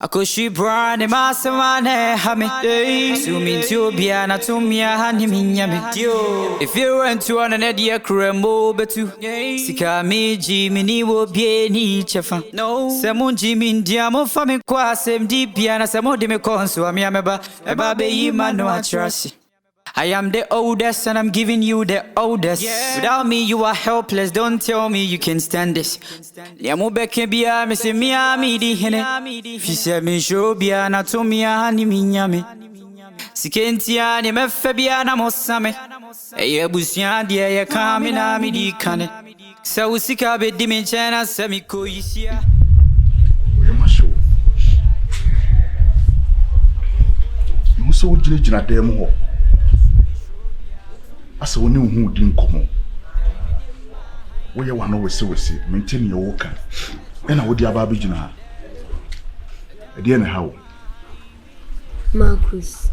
Akoshi brand masamane hame Sumi tubia na tumia hani minyame If you run to an idea krembo betu Sika miji mini wo bie ni chefa Semu jimi ndiamo fami kwa semdi pia na semu dime konsu ameba Eba be yima no atrasi I am the oldest and I'm giving you the oldest. Without me, you are helpless. Don't tell me you can stand this. Liamu beke bia me se mi di hene. Fise mi show bia na to mi ani minyame. Sikentia ni me fe bia na mosame. Eye busia dia ye kame na mi di kane. Sa usika be di me chena se mi ko yisia. We masho. Muso jina dem ho. Asa woni hu di nkomo wo ye wano wese maintain your work na wo di aba bigina e de na hawo Marcus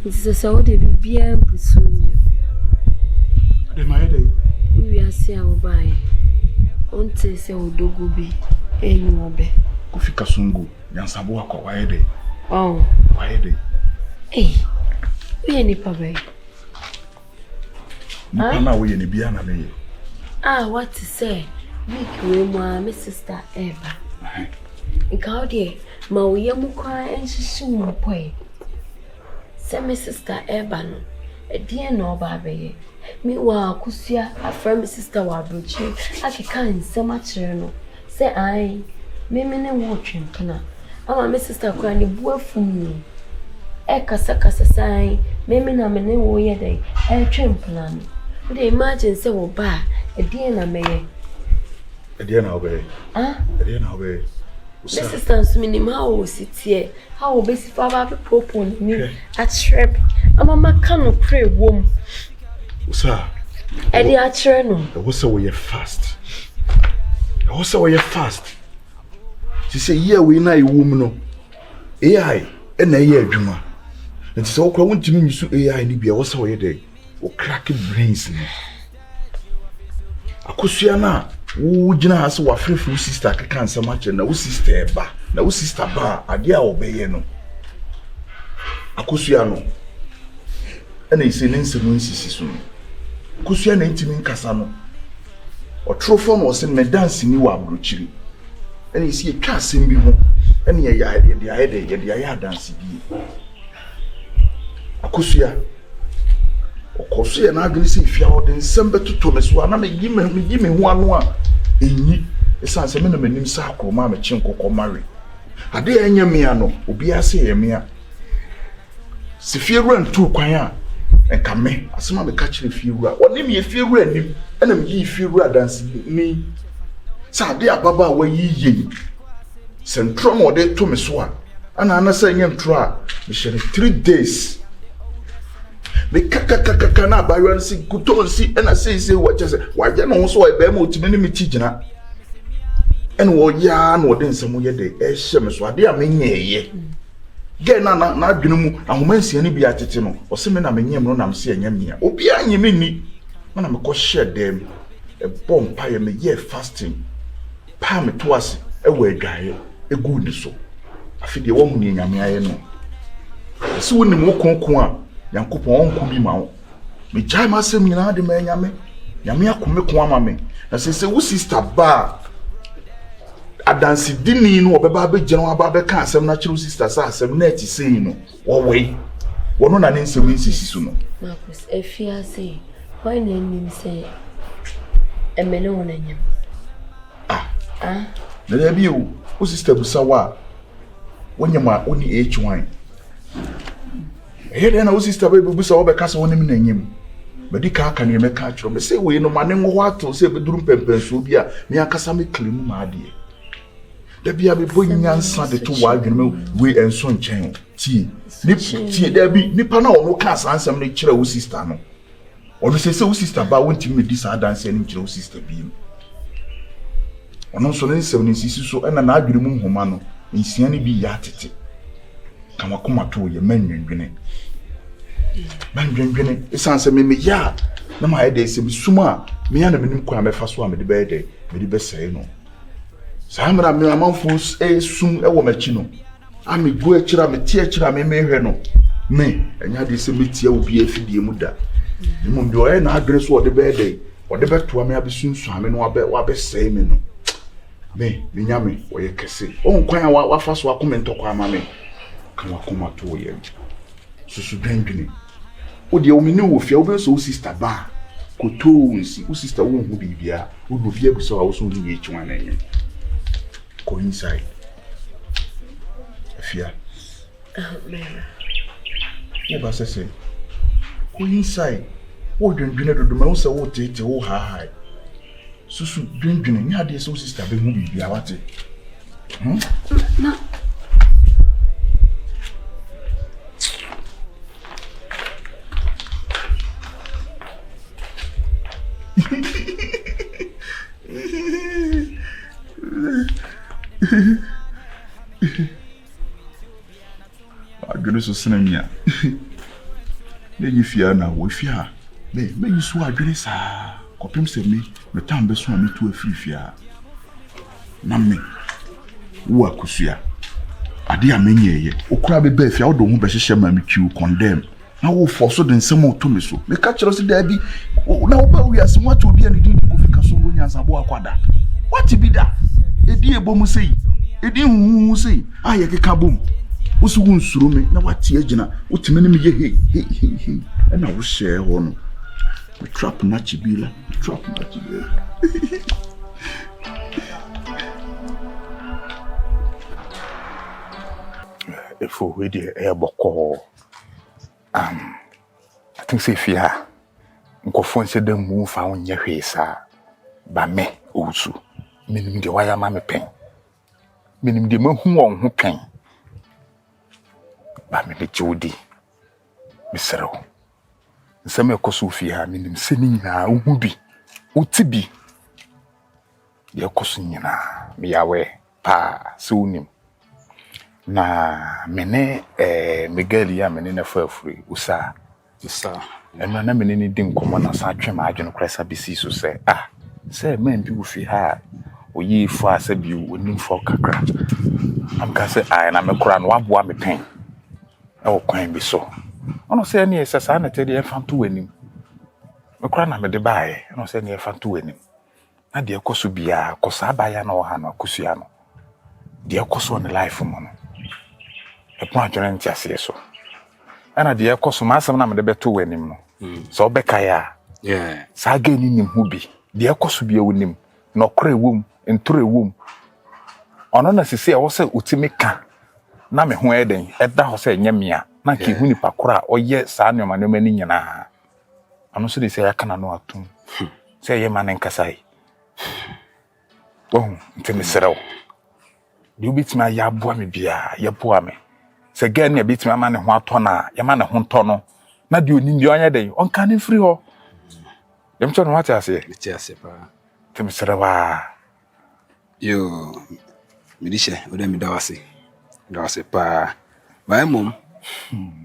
it's so de bia mpusu de mai de we ase a wo bai onte se odogo bi enyu obe ko fika sungu yansabo akwa ye de oh wa ye de we ni pa bai Nipa na wo ye ne bia na me ye. What to say? Make we my sister Eva. Nka ode ma wo ye mu kwa enhihye mu poi. Se me sister Eva no. E na oba beye. Mi wa kusua afra me sister wa brochi. Akeka nsem a kire no. Se ai me ne wo twempena. Ama me sister kwa ni buafum ni. E kasa sai. Me na me ne wo ye dai. E twempena no. Would imagine say wo ba e die na meye E die na obey. E die na obey. This is dance minimum how sit here. How be si fa ba propon me at shrep. Ama maka no pray wom. Usa. E di a kire no. E wo se wo ye fast. E wo se wo ye fast. Ti say ye we na e wom no. AI e na ye adwuma. Nti se wo kwa wontimi nyisu AI ni bia wo se wo ye dey. O crack brains ni akosua na wo gina ha se wa frefru sister keka ansem a na wo sister eba na wo sister ba ade a obeye no akosua no ena ise ne nsem nsisi so akosua na ntimi nkasa no o trofo no se me dance ni wa abrochiri ena ise etwa asem bi ho ena ye ya dance bi akosua okoso ye na adwene se fia wo de nsem betoto me so na me yi me ho ano a enyi esanse me na manim sa akroma me chinkokko mare ade enya me ano obi ase ye me a se fie ran tu kwan a enka me asema me ka kire fie wura woni me fie wura anim na me yi fie wura dance ni sa ade ababa wa yi sentro mo de to me so a ana anasa enya ntro a me hye 3 days me kaka na bayo nsi kuto nsi ena sei wa chese waje no so e be ma otimi ni miti gina ena wo ya na ode nsem ye de e hye me so ade a menyeye ge na adwene mu ahomansia ni bi atete no o se me na menyem no na me se enyamia obi anyeme ni na me ko hye dem e bompa ye me ye fasting pa me to ase e wa adwaye e gu ni so afide wo mu ni nyame aye no se woni mo konkon a Yankopon onku bi ma wo me jai ma sem nyina de ma nyame akome ko ama me na se wo sister ba adansi dini no obeba be gena aba be ka asem na kire sister sa asem na ati sei no wo we wono na ne nsem nsisi so no Marcus efia say why na nim say emele wona nyam na da bi wo sister bu sawa wonyama oni H1 na wo sister ba bu so be kasa wonim na nyim medika aka ne meka kiro me say we no mane ngo ato say be duru pempenso bi a me akasa me klem ma ade da bia be bonya nsa de to wa adwene me we enso nchen ti da bi nipa na ono ka sansam ne kire wo sister no ono say wo sister ba wonti me di sa dance ne kire wo sister bi ono so ne nsem ne sisi so na adwene mu nhoma no nsia ne bi ya tete kama kuma to ye manwendwene esanse me ya na ma ede se bisuma me ya na menim kwa mefa so a me de be de me de be sei no Samra me amanfo sum e wo machi no. Ami go akira me tie akira me mehwe no. Me enya de se metie obi afidie mu da. Nimum de oye na adwene so ode be dey. Ode beto me abesunsu ame no wabe sei me no. Me nyame oye kese. On kwan wa fa so akomento kwa ama me. Kan akoma to ye. Susu dwendwene. Ode o me ni wo fia wo be so sister ba. Koto nsi, wo sister wo hu bibia. Wo no fia bi so a wo so ni ye twa na enye. Go inside. Fia. Mama. Wo ba say. Go inside. Wo dwendwene dodo ma wo se wo tete wo ha. Susu dwendwene ni ade so sister be hu bibia wate. Na. Agene so senamia. Ne yifia na wo fia. Me yisu agene sa. Kopim se me tambe so me tu afirifia. Na me wo akusua. Ade a menyeye. Okura be ba fia wo do hu be hyehye ma me twiu condemn. Na wo forso de nsem o to me so. Me ka kire so da bi na wo ba wi asem wato obi ani din ko fika so bonya sabo akwada. What be that? Edi ebomu sei. Edi huhu sei. Aye keka bom. Usu wunsuro me na wati agina. Utime ne me ye he. Na wo share ho no. Me trap na chibila. Efo we dey boko. I think say fia. Nkofo nse dem mu fa onye hwe sa. Ba me osu. Minim de waya ma me pen. Minim de mahu won ho pen. Ba me de jodi. Misero. Nseme ekoso fia minim se ni nyina ohu bi. Uti bi. Ye ekoso nyina me yawe pa se unim. Na mene Miguel ya mene na fafuri usa. Eno na mene ni di nkomo na sa atwe ma adwene krasa bisi so se say men bi wo fi ha oyi fo asa bi onim fo kakra am ka say na me kura no aboa me pen e wo kwan bi so ono say na yesa na tede e fanto wanim me kura na me de baaye ono say na e fanto wanim na de ekoso bia kosa abaya na wo ha no akusua no de ekoso on life mo no e pon adwene ntiase so ana de ekoso ma asem na me de beto wanim no so obeka ya sa ga ni nim hu bi de ekoso bia wonim no kora ewom ntoro ewom ono na sisi e wo se utimi ka na me ho eden eda ho se nyamia na ki hu nipa kora oye saa nyoma ne mani nyina ano so de se ya kana no atum se ye manen kasai ntimi serew de obitima ya boa me bia ya boa me se ga ne obitima ma ne ho ato na ya ma ne ho nto no na de onim bi onye den onka ne free ho dem cho no wate ase pa ntimi serewa yo midishe ode mi dawase pa ba mom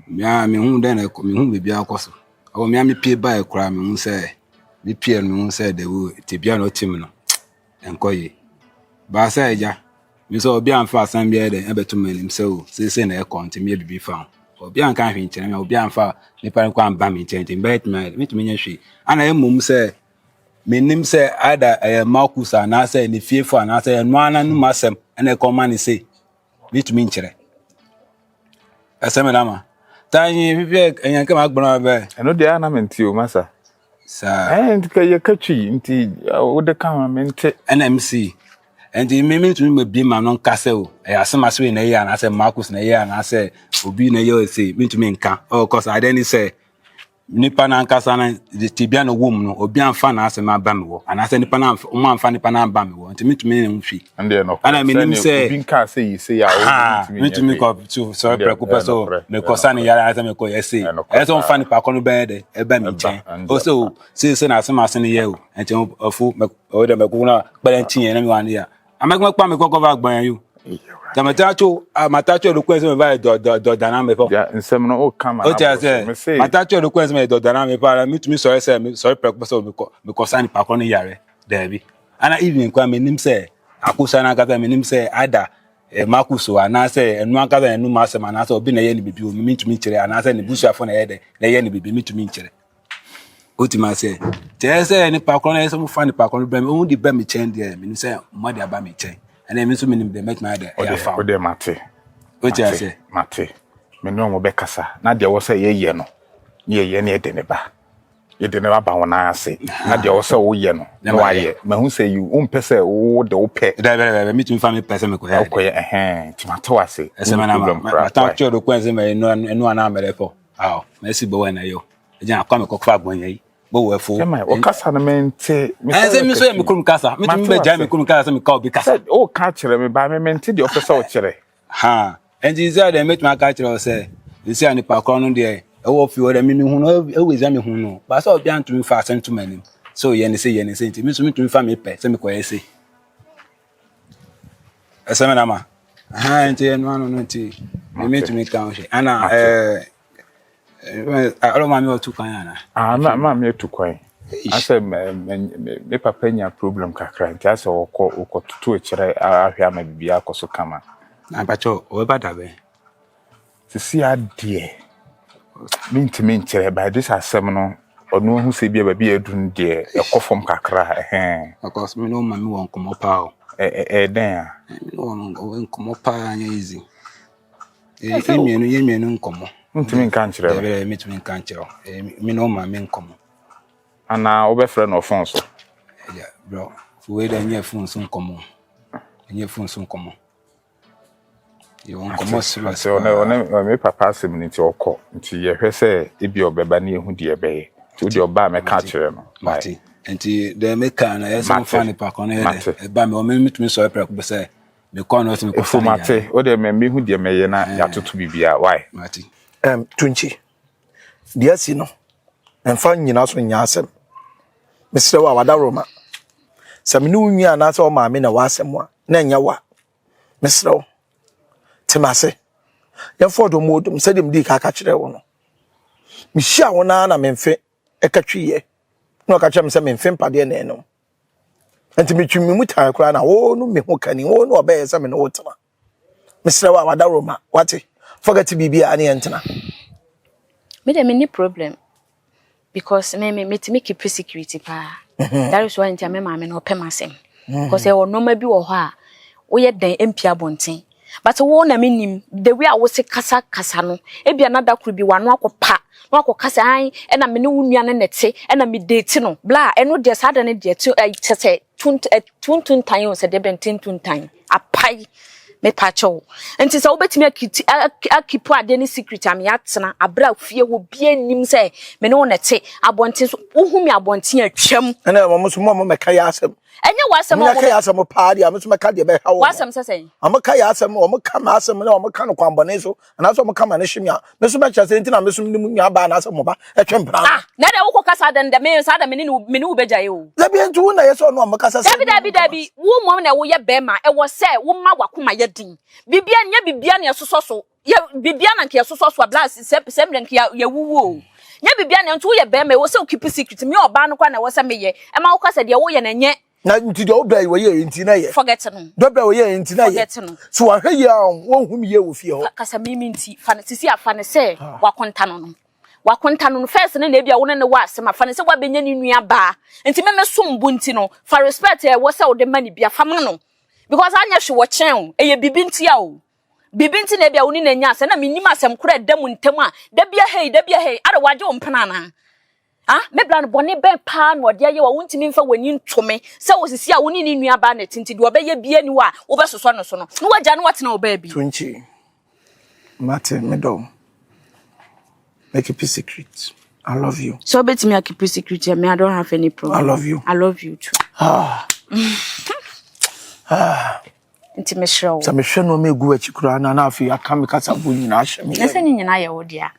me hu den na me hu bebi akoso o me am pie ba ekura me hu se me pie no hu se de wo tebia no tim no enkoye ba sa eja mi so obi anfa asan bia de ebetum anim se o se na e konti me bibi fa obi an kan hwe nkyere me obi anfa me pare kwa amba me nkyere bet me tumi nya hwe ana emom se menim se ada Marcus na se ne fiefo na se no ana no masem na ekoma ne se bitumi nkyere asema ma tanyi bibia enyanka magbona be eno de ana menti o masa sa ntika ye katwi nti wo de kan mente NMC enti meme tumi mabie ma no nkase o asema se na ye ana se Marcus na ye ana se obi na ye se bitumi nka cause I didn't say nipa na nkasa na tibia no wom no obi anfa na asema aba me wo ana se nipa na mo anfa nipa na aba me wo ntimi tumi ne mfi ande no ana menim se obi nka se yi se ya o ntimi ko to so preocupa so me ko sa ne yara asa me ko yesi eso mfa nipa ko no be de eba mi chen o se na asema ase ne ye o enti ofu o de me ko na parentin ye na me wan ya amagma pa me ko ko va gban you Tamatacho the question about the dynamic. Yeah, in some no come. Matacho the question about the dynamic. Me sorry, preoccupation because I need pakoni yare. Debi. Ana evening kwa me nim say akusa na kata menim say ada makuso anase enu akata enu masem anase obi na ye ni bibi o mitumi kire anase ne busuafo na ye de na ye ni bibi mitumi kire otima say say ni pakro na yesem fa ni pakro bra me o di ba me chen de menim say mo de aba me chen and me so menim de make my de ya fa o de mate otia say mate me no mo be kasa na de wo say ye no ye na de ne ba ye de ne ba wona ase na de wo say wo ye no na wa ye ma hu say you pese wo de wo pe da mitumi fa me pese me ko ya timate wase ma ta cho do kwenze me enu ana amerepo aw merci bo we na yo eja akwa me kokfa agbon yi bo we fo o kasa na mente say mi so ya me kurum kasa mitumi be ja me kurum kasa me ka obi kasa o ka kire me ba me mente de officer o kire ha enji say dem mitumi ka kire o say you see ani pa kro no de e wo fi o de mi hu no e we za me hu no ba so obi antumi fa sentiment nim so ye ni say nti mi so mitumi fa me pe say me ko ye say esemena ma nti enu anu no nti me to me kan she ana alo ma me otu kan ana ma me otu kan ase me papa nya problem kakra nti ase okọ tutu e kire ahwa ma bibia akoso kama na bacho o ba da be sisi ade minti kire by this asem no onu hu se bia ba bia edun de ekofom kakra because me no ma me won komo pa o den no nkomo pa anya easy yemienu nkomo ntimi nkan kire be mitimi nkan kire me no ma me nkomo ana obefre no phone so yeah bro we da nya phone so nkomo nya phone so nkomo yo nkomo so one me papa sim nti okọ nti ye hwese ebi obeba na ehu de ebe ti de oba me ka kire no mati nti de me kan na yesem fan pa kono e ba me o me mitumi so epre ko be say me kono so me ko fa mate o de me hu de me ye na ya tutu bibia why mati tunchi dia si no emfa nyina so nya asem mesre wa wada roma samini unwa na so ma me na wa asem a na nya wa mesre o temase ya fodo modum se dem di ka ka kire wo no mi hia wo na memfe ekatwiye no ka kyem se memfe pade na eno enti mi twimi mutan kra na wo no me ho kani wo no obaye se me no wotema mesre wa wada roma wate forget bibia ani entena me dem any problem because me keep security pa that is why ntia me ma me no pemasem because e wo normal bi wo ho a wo ye dan empia bonten but wo na menim the way I was kasa no e bia na da kru bi wano akopa no akokasa an e na me ne wunua ne nete e na me date no bla e no de sada ne de tese tuntun tan o se de benten tuntan apai me pacho enti se obetimi akipu ade ne secret am yatena abra fie wo bia nim se me ne wonete abonten so wohumi abonten atwam ene mo so mo meka ya asem enye wasem mo meka ya asem paadi am so meka de be ha wo wasem sesen amaka ya asem o mo ka ma asem ne o mo ka no kwambone so na so mo ka ma ne hwemia me so be kyase enti na me so nim nya ba na asem mo ba etwe mpra na de wo kokasa de me sa da me ne wo bejaye o labi entu wo na yeso no mo kasa dabi wo mo na wo ye be ma e wo se wo ma wakoma ye din bibia nya bibia na yesoso so ye bibia na nke yesoso so blast semble nke ye wuwo nya bibia na ntu wo ye be ma wo se o keep secret me oba no kwa na wo se me ye e ma wo kasa de wo ye na nye na nti de obra wo ye nti na ye forget no dobra wo ye nti na ye so wa hwe ye won hum ye wo fie ho kasa mimi nti fa sisi afa ne se wakonta no first ne na bia wo ne wa asema fa ne se wa benya ni nua ba nti me sombu nti no fa respect e wo se wo de mani bia fa ma no because anya hwe wo chen e ye bibi nti ya o bibi nti na bia wo ni na nya ase na me nyima asem kura dam ntem a da bia hei ara waje wo mpena na me blan bone ben pa no de ye wa wontimi mfa wani ntome se wo sisi a wo ni nua ba na tinti de obeye bia ni wa wo be soso no so no no waja no watena wo ba bi tunchi Martin medo make a secret. I love you. So bet me I keep a secret. Me I don't have any problem. I love you. I love you too. Inti me show. So me hwe no me gu achikura na afi aka me kasa bu nyina ahye me. Ese ni nyina ye wo dia.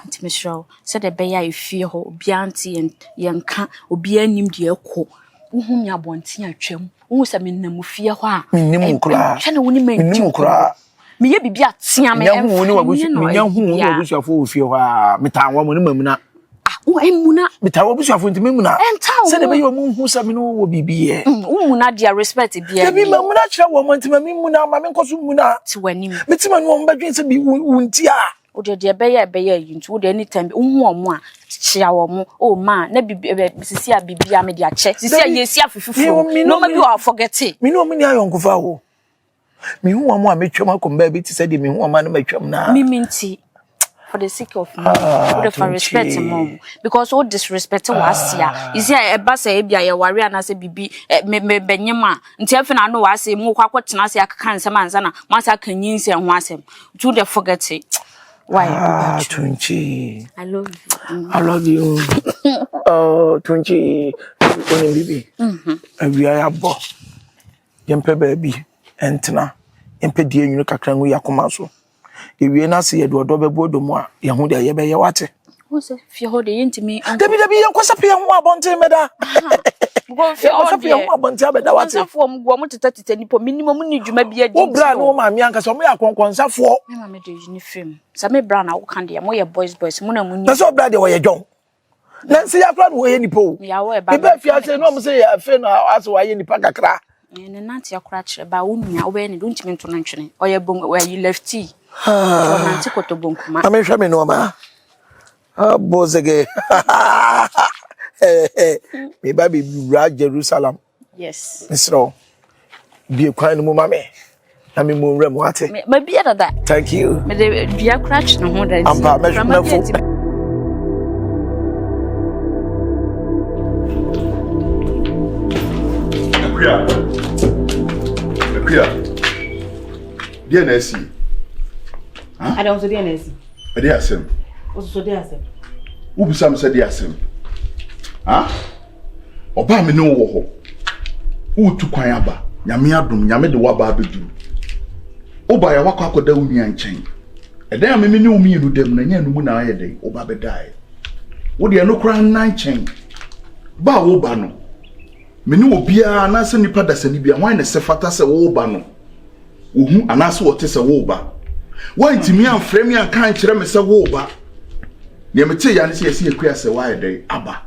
Inti me show. So the be ya efie ho obi anti yenka obi anim de ekọ. Uhu mi abonten atwam. Uhu se me namu fie ho a. Minnim kura. Hwe na woni minnim kura. Me ye bibia tia me nya hu woni wagusu nya hu woni wagusu afo ofie ho a metan wa mo ne mamuna O emuna. Bita wo busuafo ntimi muna. Enta wo. Se de be yo mu hu sa me no wo bibiye. Muna dia respect bia. Bi ma muna kira wo mo ntima mi muna ma me nkoso muna. Ti wanim. Metima no mo badwen se bi wunti a. O de beye yi nti wo de anytime hu omo a chia wo mo o ma na sisi a bibia me dia che sisi a yesi afifufu no ma bi o forget it me no me ni ayonkofa wo me hu omo a metwam akomba bi ti se de me hu omo na metwam na me minti for the sake of me would for respect mom because all disrespect was here is here e ba say bia ye ware ana say bibi me benyema nti afi na no wa say mu kwa kwotena say akaka nsem ansa na masa kanyin say ho asem to the forget it. Why? Tunchi. I love you. I love you. Oh, Tunchi. Oni bibi. We are abo. Yempe baby. Entna. Yempe die nyunu kakra ngu yakoma so. Ewie na se yedo do bebo do mu a ye hu de ye be ye wate. Wo se fi ho de yentimi. Dabi yenkosa pe hu abonte meda. Go fi ho de hu abonte abeda wate. Safo mu go mu teta nipo minimum ni dwuma bia di. Wo bra no ma mi anka so mo yakonkonsafo. Me ma me de uniform. Sa me bra na wo kan de mo ye boys mu na mu ni. Na so bra de wo ye jon. Na se ya kra no wo ye nipo. Ya wo e ba. Be fi ase no mo se ya fe no aso wa ye nipa kakra. Ne nanti akra kire ba wo nua wo be ne don't me to no ntwene. Oye bon we you lefty. Nanti koto bonkuma. Ame hwa me no ma. Bozege. Me ba be bra Jerusalem. Yes. Misro. Bi kwan no mu ma me. Na me mu nram wate. Me bia dada. Thank you. Me de bia crutch no ho da. Ampa me fo. Akria. Dia na esi. I don't so dia na esi. Dia asem. O so dia asem. Wo bisa me se dia asem. Oba me no wo ho. Wo tu kwan aba. Nyame adom, nyame de waba abeduru. Oba ya wakọ akoda unia nchen. Edan me ne umi nu dem na nya nu mu na ayede. Oba bedai. Wo de no kran nan nchen. Ba wo ba no. Me ne obia na se nipa da sani bia wan ne se fata se wo ba no. Ohu anase wo te se wo ba. Wan timi an frame an kan kire me se wo ba. Ne me te ya ne se yesi ekua se wa ayede aba.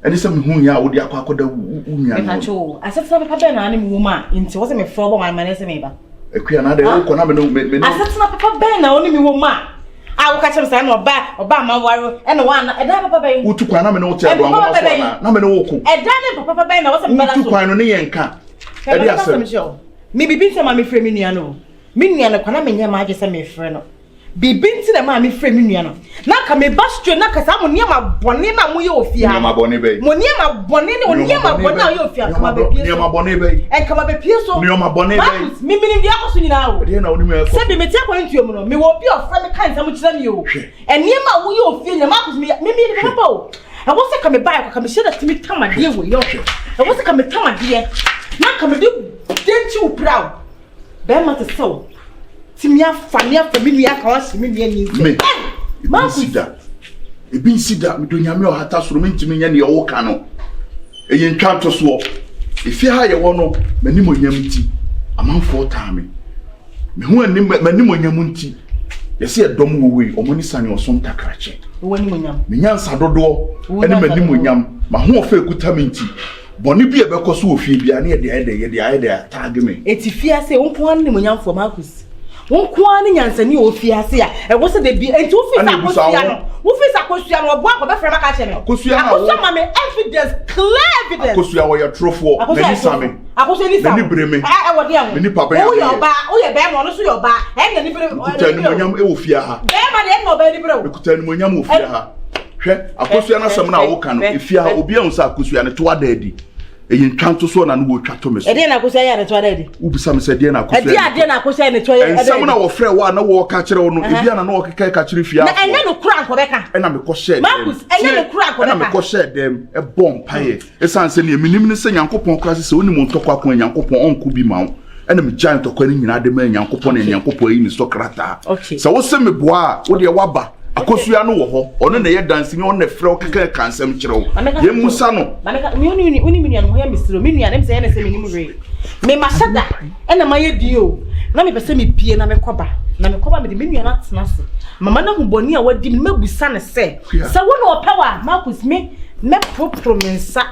Eni se me hu ya wo de akọ akoda unia no. Me kacho, asefo papa be na me woma, nti wo se me fro bo man man se me ba. Ekua na de wo ko na me no me no. Asefo papa be na oni me woma. A wo ka chem say na oba man waro, e no wan, e da papa be. Wo tu kwan na me no te do anwo so na me no wo ko. E da ne papa be na wo se me bala so. Wo tu kwan no ne yenka. E di asem. Me bibi se ma me frɛ me nua no. Me nua no kwana me nya ma age se me frɛ no. Bibi nti na ma me frɛ me nua no. Na ka me ba straight na ka sa mo nia ma bɔne na mo ye ofia. Nia ma bɔne be. Mo nia ma bɔne ne o nia ma bɔne na ye ofia ka ma be pie. Nia ma bɔne be. En ka ma be pie so. Nia ma bɔne be. Me bi akoso nyina o. De na oni me Se bi me ti akɔ ntuo mu no. Me wo bi ofra me kan sam kyerɛ me o. En nia ma wo ye ofia nya ma akoso me bi papa o. E wo se ka me ba ka me hye da timi tamade wo ye o. E wo se ka me tamade na ka me de denti wo proud. Be ma te so. Timia fania for me nua ka wase me nua ni nse. Ma sida. Ebi sida me do nyame o hata soro me ntimi nya ne wo ka no. Eyi ntwa to so. Efi ha ye wo no mani mo nyam ti. Amanfo taa me. Me hu ani mani mo nyam nti. Yesi edom wo we omoni sane oso ntakrache. Wo ni mo nyam. Me nyansa dodo ani mani mo nyam. Ma ho ofa ekuta me nti. Boni bi ebekọ so ofie bia na ye de tag me. Etifia se wonko ni mo nyam for Marcus. Wonko ani nyansani ofia se a e wo se de bi enti wo fi sakosua no. Wo fi sakosua no obo akọ be frema ka che me. Akosua ma me evidence, clear evidence. Akosua wo ye trofo na ni same. Akosua ni same. Ni breme. E wo de an. Ni papa ya. Wo ye oba, wo ye be mo no so ye oba. E na ni breme. Kuta ni mo nyam e ofia ha. Be ma de no ba ni breme. Kuta ni mo nyam ofia ha. Hwe akosua na sam na wo ka no efia ha obi an sa akosua ne to ada adi. Eyi ntwanto so na no wo twa to me so. E de na akosua ya ne to ada adi. Ubisa me se de na akosua. E de na akosua ne to ya adi. Ensam na wo frɛ wo na wo ka kyerɛ wo no ebi ana na wo keka ka kyerɛ fia. Na enye no kura anko beka. E na me kɔ share. Marcus enye no kura anko beka. Na me kɔ share dem e bom pae. Esan se ne minim ne se Nyankopɔn kra se oni mo ntɔkwa ko Nyankopɔn onko bi ma wo. E na me giant ntɔkwa ni nyina de ma Nyankopɔn na Nyankopɔn yi ni so krata. Se wo se me boa wo de waba. Akosua no wo ho ono na ye dance ni ono na frɛ keka kansam kyerɛ wo ye musa no me oni me nua no ho ya misiro me nua dem se ye na se me nim re me mashada e na ma ye dio na me pese me pie na me koba na me koba me de me nua na tena se mama na hu boni a wadi me busa ne se se wo na opewa Marcus me promensa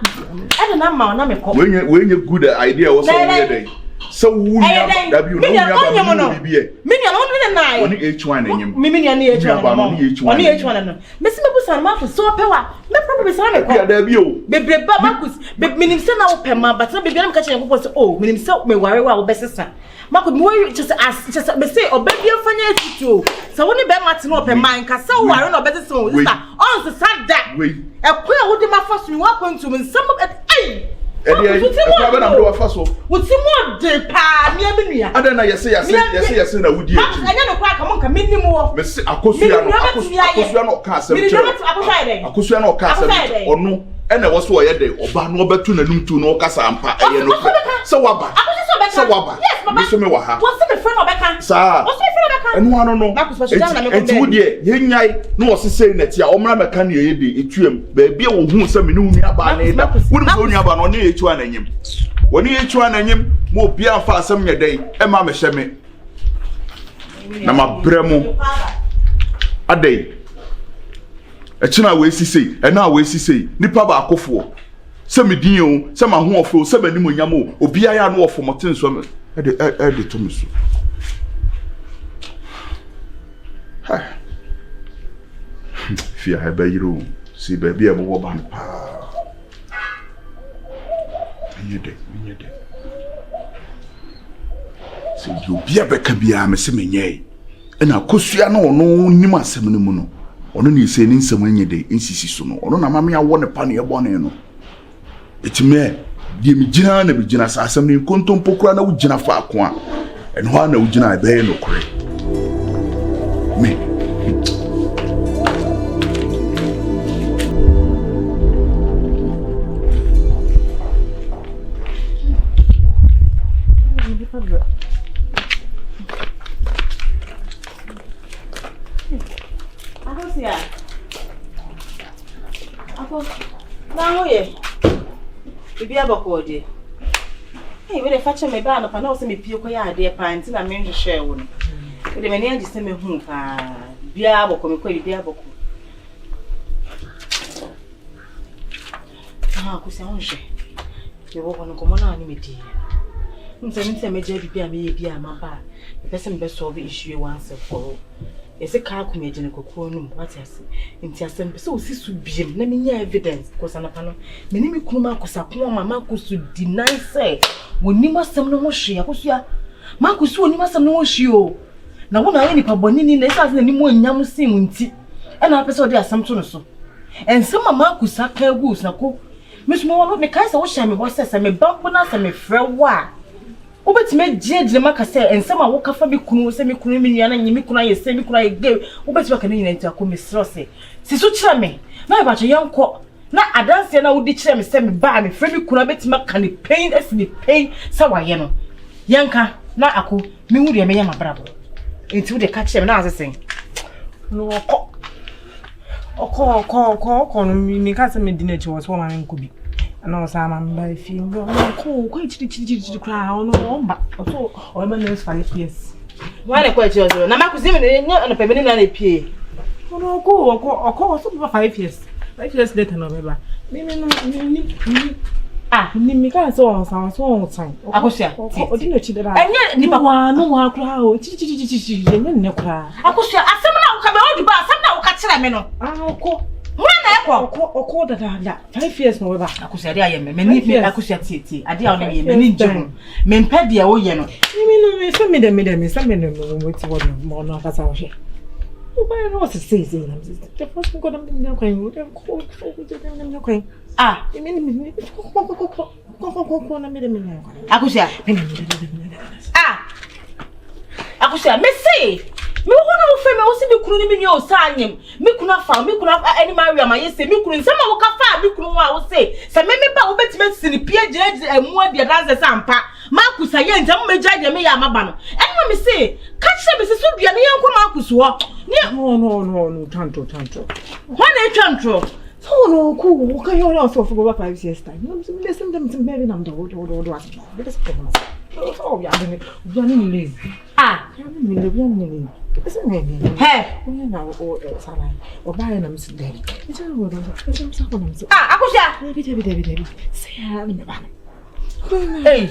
and na ma na me ko when you good idea was already so who that you know me na only H1 enyim me na H1 no me se me busa Marcus so opewa me problem se na me ko ya da bi o bebre ba Marcus me nim se na wo pema but na bebre na me ka kire ko say oh me nim se me ware wa wo besesa Marcus me just me say obebi afanya tutu so wo ni be mate na opema nka se wo ware na obesesa wo sister on se sada ekwa wo de mafaso mi wa kwantu mi nsam ai ekwa be na do afaso wuti mo de pa mi nua ada na yese na wudi echi anya no kwa ka mo nka minnim wo me se akosua no ka asem kire akosua no ka asem ono ena wo so ye de oba no obetu nanum tu no kasa ampa eye no se waba me so me wa ha wo se me friend obeka sa wo se me friend obeka enu ano no enti wo de ye nyai no wo sesei na ti a omra meka na ye de etuam ba bia wo hu se me ne nua ba na da wo so nua ba no ne etu ananyim wo ne etu ananyim mo bia fa asem nye den e ma me hye me na ma bremo adai echina we sisei ena we sisei nipa ba akofo se medin o se ma ho ofo se bani monyam o obia ya no ofo moten so me e to me so ha fia ha ba yiro si ba bia bo ban pa nyede se yo bia be ka bia me se menye ena kosua na ono nim asem no mu no ono ne se ni nsem anyede nsisi so no ono na mama ya wo ne pa ne ye bone no etime die mi gina na bi gina sa asem ne kontompo kura na wo gina fa ako a eno ha na wo gina be ye no kore me Bibi abako de. We dey fetch me ba no pa na o se me pie koya ade pa nti na me nhwehwe wo no. We dey me ne agi se me hu pa. Bia abako me kwa bibi abako. Kusi onje. Ye wo kono komo na ani me di. Nse me je bibi a me ye bia ma ba. Me pese me be solve issue once for all. Ese ka ku me je ne kokoro no what ase nti asem be se osisu biem na me nya evidence ko sanapa no me ni me kunu ma kosa ko mama ko su deny say woni masem no ho hwe akosua ma ko su woni masem no ho hwe o na wo na ye nipa boni ni na esa se ni mo nyam sim nti e na pese o de asem to no so ensem mama ko sa ka gus na ko me so mo me kai se wo hye me bo se me bambo na se me frɛ wa Ubetime jeje maka se ensema wo kafa bi kunu se mi kunu mi nua na nyimi kunu aye se mi kunu aye ge ubetime ka nyina ntia ko mesro se sisu kire me na ba che yanko na adanse na wodi kire me se me ba me frɛ mi kunu betima ka ni pain as ni pain sa waye no yanka na ako mi hu de me yama brabo enti wo de ka kire me na asesen no oko no mi ka se me di na chi wo so ma nko bi ana osama mba fi ngo ko chiri kra ono omba so o ma news 5 years wale kwa chiri zo na makuzime ne na pemeni na pie ono ko so 5 years later no beba mimi no ni mi ka so on so time akosia odi no chi dara enye nipa wa no wa kra o chiri enye ne kra akosia asem na uka be odi ba asem na uka kira me no ko Oko da 5 years no weba akusia dia ye me ni akusia tie ade a oni ye me ni njum me mpedi a wo ye no me so me dem so me no mo ti wo no no akasa wo hye o ba no se say na the first go dem na kwan dem ko dem na kwan me ko na me dem na akusia akusia me say me wona wo fe me wo se me kunu ni me nyo sa anyem me kunu afa me kunu ani maria ma yese me kunu nsema wo ka fa me kunu wa wo se me ba wo betime sini pie gire emu abia danse sampa ma kusa ye ntam me gya me ya maba no eno me se ka kire me se so bia ne yanko ma kusu ho no tanto wona etwantro so no ku ka yo so for go 5 years time no me listen them to me na do what be this problem so ya ni Ah, me the woman. Isn't it? hey. When I or salad or buy them today. It's a word of something. Ah, Akusha. David. Say, I'm in the bank. Hey.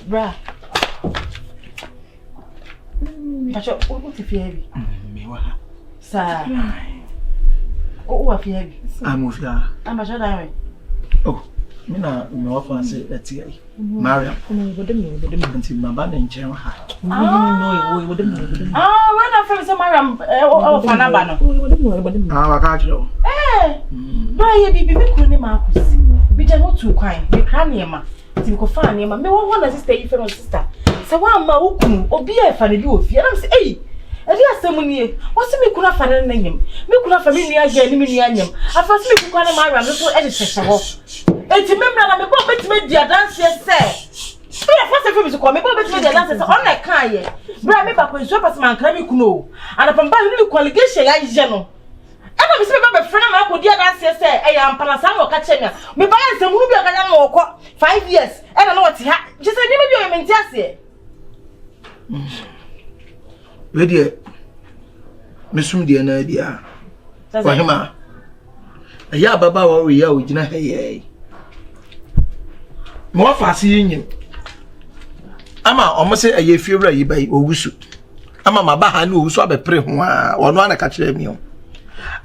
Bruh. Pacho, what if you heavy? Sir. What if you heavy? I'm with ya. I'm a shadow. Oh, me offer say that's here. Mariam. Until my band in China. Oh, when I first saw Mariam, oh, Fanabano. I catch you. Eh, Brian, be couldn't Marcus. Be just too kind. Be cranny, Timcofania, me one as sister, if your sister. So one ma ukum, or be a funny do of you. I'm say, hey, a dear ceremony. What's me could have found a name? Me could have familiar again, Minianium. I first me could have my little editor. And remember, I'm a bit made their dance, yes, sir. First of all, to come, but made their dances on like Kaya. Bring me back when Superman can know. And upon buying little qualification, I general. I don't remember a friend of mine who did dance, yes, sir. I am Palasano Catchena. Me buy some movie or 5 years. I don't know what he had. Just I never do a mentassi. Ready, Miss Rudy and idea. For him, a ya baba or ya, we didn't have more fast seeing you. Ama almost say a year fury by Owusu. Ama my bahanu swab a pre or no catch them.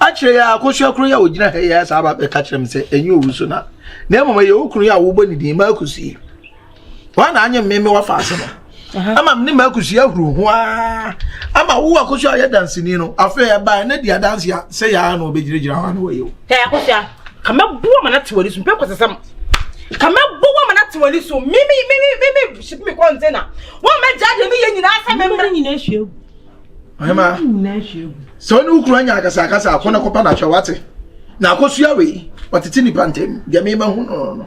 Actually, I could show Korea would not have about the catch them say, and you Usuna. Never may you Korea woman the Mercury. One onion made me what fastener. I'm a Mercury, who I'm a who I could show you dancing, you know. After by Nadia dance, say I know be around way. Hey, Akusha, come up, woman at 20 purposes. Come up, woman at 20 so maybe ship me container. One man judge me and I remember in issue. I'm a so no Ukraine, Casacasa, Conacopana Chawate. Now, cause you away, but it's in the pantem, the Ameba Huno.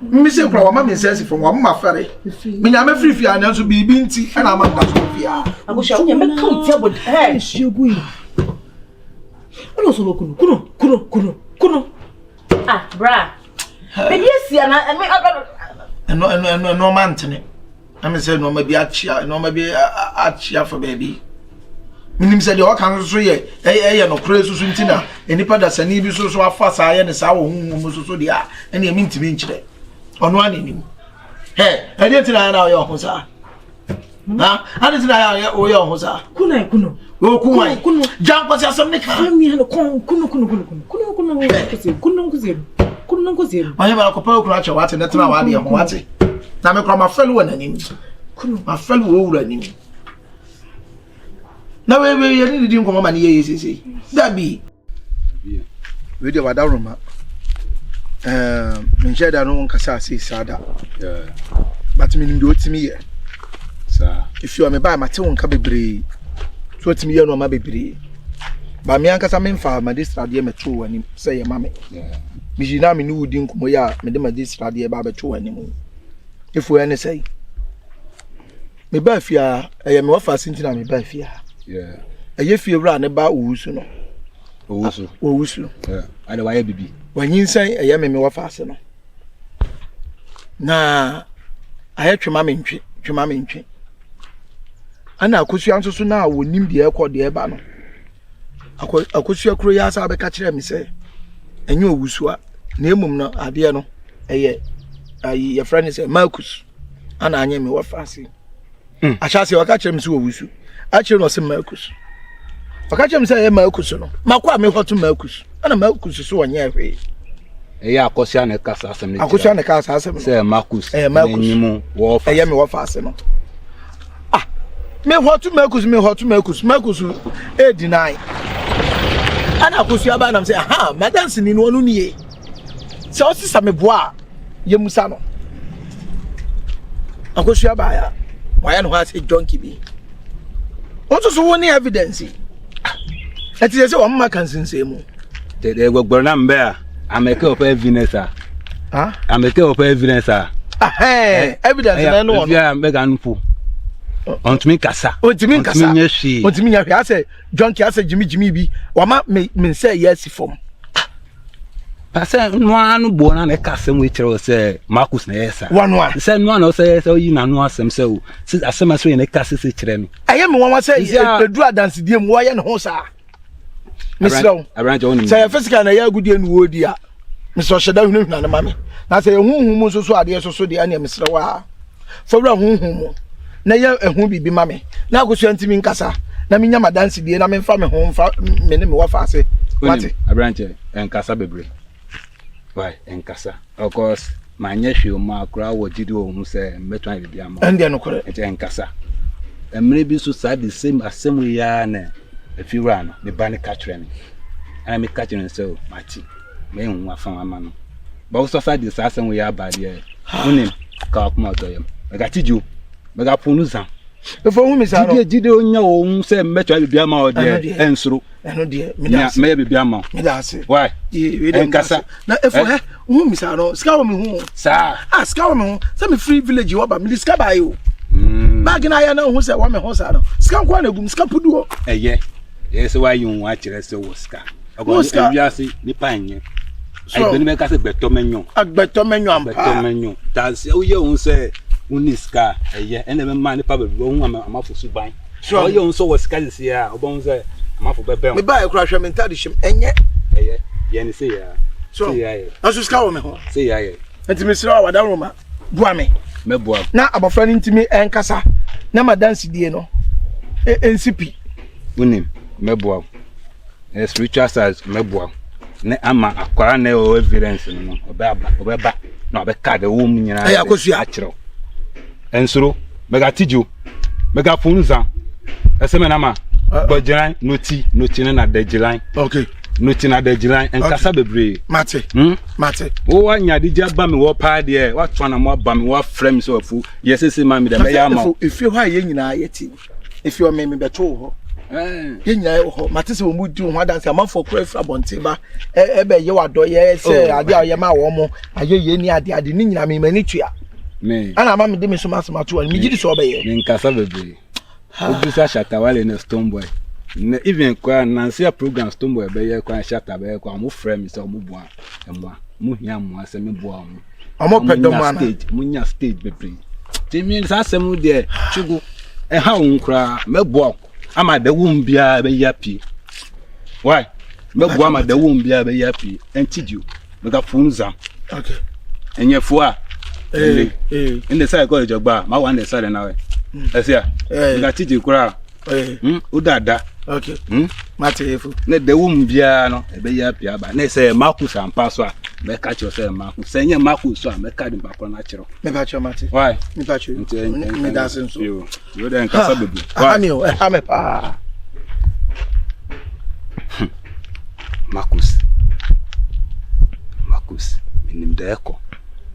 Mr. Mamma says from one my ferry. Me, I'm a free fee, and also be binty, and I'm a Sophia. I wish I would come tell with her. She will. I also kuno. Ah, bra. But yes, and no man to it. I'm saying, no, maybe a chia, no, maybe a chia for baby. Minim said, your country, no crazy Suntina, and if that's an even so fast, I and sour whom so dear, and you mean to be today. On one in hey, I didn't know your hosa. I didn't know your hosa. Kuno. Oh, Kuno. Jump was something. Kuno. I am a couple cratch what and that's now I am what it. Now I call my fellow and him. My fellow and him. Now we didn't come on here, that be. We do what I remember. Menshare that no one can say sada. But meaning do it to me. Sir, if you are me by my tongue, can be brave. So to me, you know, my baby. But me, Uncle Samin Farm, my district, dear, true, and say, Mammy. Mijina, me knew didn't come here, Madame district, dear, Baba, true anymore. If we any say, me by fear, I am more fascinated, me by fear. Yeah. A year fear run about Wusu. Wusu. Yeah. I know why, baby. When you say a yammy more fastener. Nah, I had your mammy, and I could see answer so now would name the air called the Ebano. I could see a curious I'll be catching him, say, and you Wusua, Nemum no, Adiano, your friend is a Marcus, and I name me what fancy. I shall see, I'll catch him so Wusu. Actually, was a Marcus. I catch him say a Marcus, no, Marqua me what to Marcus, and a Marcus is so on your way. Yeah, Cosiana Casa, I could send a casa, say Marcus, a Marcus, war for Yami what fastener. Me what to Marcus, deny. And I could see about them say, aha, my dancing in one year. So, Sister Mebois, Yemusano. I could see about why I know how to say John Kibby. Also, so any evidence. That is a woman can say more. They were Burnham Bear. I make up evidence. I make up evidence. Hey, evidence, I know. Yeah, Megan Poo. On to me, Cassa. Oh, to me, Cassa. What to me, I say, John Cassa, Jimmy B. Wama may say yes, from. Pasa no bo na ka asem we kire say Marcus na yesa Wanwa say no na say yi na no asem say o asem aso na ka se kire no aye me wanwa say edu adanse die mu wo ye ne ho sa Mr. Abranja woni say physical na ya gudie nu wodi a Mr. Sheda hunu na mame na say huhu mu so ade so de ane Mr. wa fawra huhu mu na ya ehu bibi mame na akoso antimi nkasa na menya madanse die na me mfa me ho mfa me ne me wa fa ase wati Abranja enkasa bebre why enkasa of course manya hwe ma akra wo gidi wo hu say metwan bibi ama ende no kore enkasa emre bi so sa the same asem we ya na afiwra no me ba ne catch me ana me catch no so mati me hu afa ama no ba so sa the asem we ya ba de unim ka kuma to yam mega tiju mega punu zam efo hu mi sa no gidi onya wo hu say metwan bibi ama o de ensuro eno de me da me bibi ama me da ase why enkasa na efo hu mi sa no ska wo mi hu sa ska wo mi hu say me free village wo ba me ska ba yo bag na ya na hu say wo me hu sa no ska kwa na gum ska pudu eye yes why you want to say woska ogo you say ni panye so ni me ka say gbeto menyo ampa gbeto menyo ta say o ye hu say uniska eye ene me ma ni pa be hu amafo suban so o ye hu so woska this ya obo say amafo bebe me ba e kura hwe mentadi shim enye eye ye ni say ya so say ya aso ska wo me ho say ya ntimi sira wa da roma bua me meboa na abofra ni ntimi enkasa na madanse die no NCP unim meboa spiritual side meboa ne ama akwara na o evidence no obeba na obeka de wo mu nyina ayi akosua akiro ensuro mega tijo mega funza eseme na ma bojiran noti na dejiran okay noti na dejiran enkasa bebre mate mate wo anya dija ba me wo pa de wa to na mo ba me wo frame so afu yesese ma me de me ya ma if you ha ye nyina yeti if you me beto ho ye nyina ho mate se wo mu di ho adanse amafo kura fra bonte ba ebe ye wado ye se ade a ye ma wo mo aye ye ni ade ni nyina me mani tua me ana ma me de me so masema to ani me gidi so be ye me nkasa bebre obisa shatawale na Stoneboy na even kwa nansia program Stoneboy be ye kwa shata be kwa mo frame so mo bua emwa mo hia mo asem bua mo amo pedo mana stage mo nya stage bebre timi sa asem de chugu ha unkra mebua ama da wum bia be yapi why mebua ama da wum bia be yapi entidio mega funza okay enyefu a in the side college ogba ma wan the side na we esia mega tiji kura udada okay mate efu ne da wum bia no e be yapi aba na say Marcus ampa so a me ka cho say Marcus say nye Marcus so a me ka di bakro na chiro me ba cho mate why me ba cho me da senso you den kasa bebu ani o ha me pa Marcus minim da eko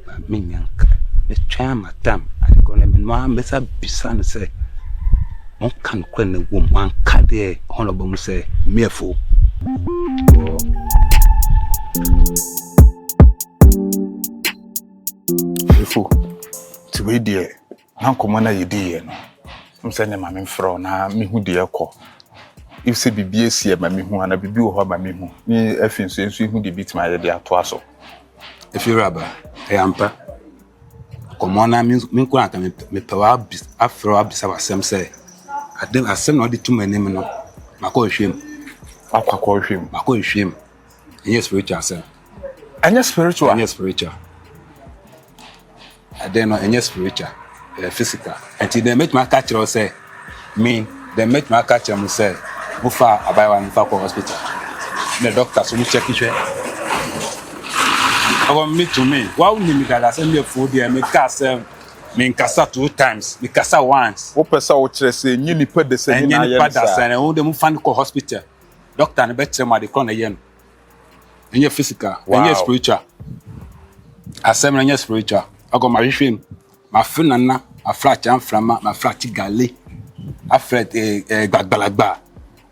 ba minyanka me twa matam adiko na me no ambesa bisa no say on kan kwa na wom wan ka de honorable mu say mefo efo ti we die na komo na yedi ye no mse ne ma me mfro na me hu de ekọ if se bibie sie ma me hu ana bibi wo ho ma me hu ni afin so hu de bitima ye de ato aso if you raba ampa komo na min ko aka me pawa afro abisa wasem say adem asem no de tuma nim no makọ hwem akwakọ hwem makọ hwem yes spiritual say anya spiritual then no any spiritual physical until they make my catch or say me they make my catch am say go far abai one for hospital the doctor so me check it I want me to me why would me that say me for there me kasa me kasa 2 times me kasa once wo pesa wo kire say nyi ni pa de say ni na ya say wo dem fan ko hospital doctor na betre ma de kon na yen any physical any spiritual asem na spiritual I got my refim, my friend, a flat and flama, my flat galley, a flat bagbalagba,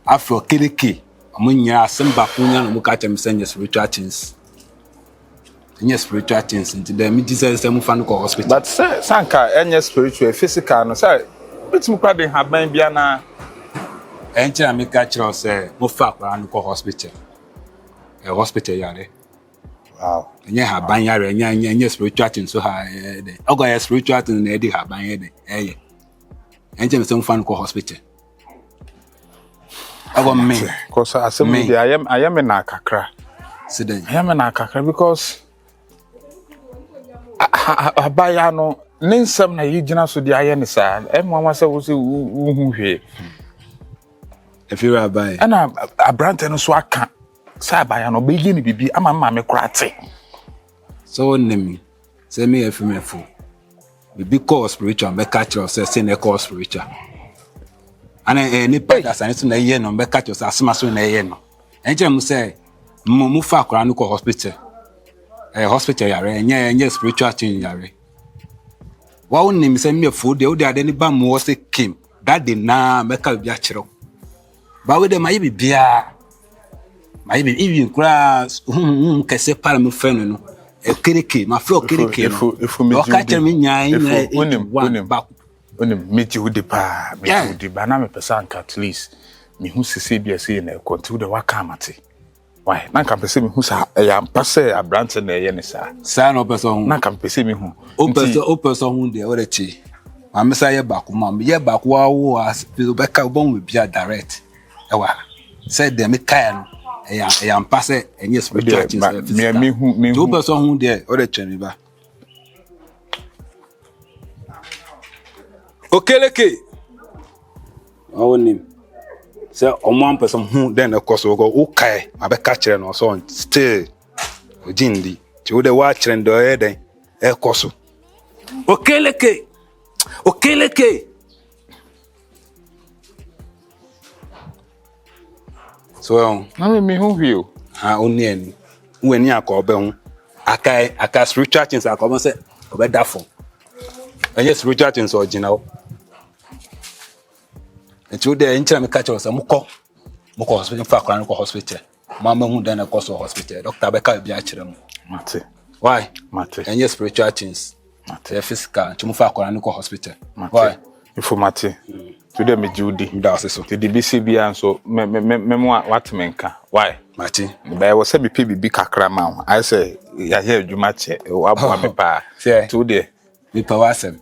a flo kiliki, among ya some bapunya, and look at them send your spiritual things. And your spiritual things into the midday, some fan call hospital. But Sanka, any spiritual, physical, no, sir, it's more crowded, have been Biana. Enter and make catch or say, Mufak and call hospital. A hospital yard. Wow. Enye haban yare enye spiritual thing so ha de. Ogo ya spiritual thing na edi haban ye de. Eye. Enje me some fan ko hospital. Ogo me. Because assembly I am in Akakra. Siden. I am in Akakra because abaya no ninsam na yigina so di aye ne sa. Mama say wo se hu hwe. If you rabbi. Ana abrante no so aka. Sa abaya no be yi ni bibi ama me kurate. So name say me if me fu. Bibi call spiritual be catch us say na call spiritual. Ana ni padas ani so na ye no be catch us asema so na ye no. Enje mu say mu fa akora no ko hospital. Hospital yare enye spiritual thing yare. Wa won name say me fu de o de ade ni ba mu say kim. That day na me ka bia kire. Ba we de ma ye bibia. Ma ye even class kese para me friend no. Kiriki, my flow kiriki. If me catch me nya onim meji udi pa meji udi ba na me pesa at least me hu sisi bia say na kontu de waka amate. Why? Na kan pese me hu sa ya mpase abrante na ye ne sa. Sa no person na kan pese me hu. O person hu de o de chi. Ma me sa ye back ma me ye back wa wo as be ka bon we bia direct. Ewa. Say dem me kai no. I am passing and yes, me two person who there or the chemi ba. Okay, leke. Our name. Say one person who then of course will go okay. I be catcher no so still. Jindi. To the watch and the head eh koso. Okay, leke. Okay, leke. So na me hu hwe o oni ani wo ani akobe hu aka spiritual things akobe say obeda fo enye spiritual things original etu de enchira me catch us mukọ hospital fa akran ko hospital mama hu dan ko so hospital doctor be ka bia kire mu mate why mate enye spiritual things mate physical tu mu fa akran ko hospital why if mate today me Judy da so the BC bia so me what menka why mate be wo say me PBB kakra ma I say ya hear adwuma che abo me pa today me pa wasem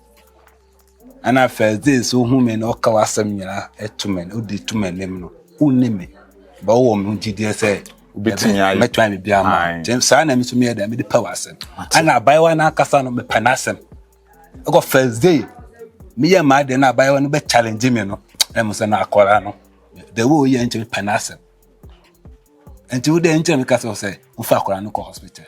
ana first day so hu me no ka wasem nyina etumen odi tumen nem no unime ba wo me gidi say betinya me try me bia ma James sa na me so me da me di pa wasem ana bai wa na kasa no me pa na asem I go first day me ya ma de na bai wa no be challenge me no em so na akora no the way you enter panasem enti wo de enter me kasa say wo fa akora no ko hospital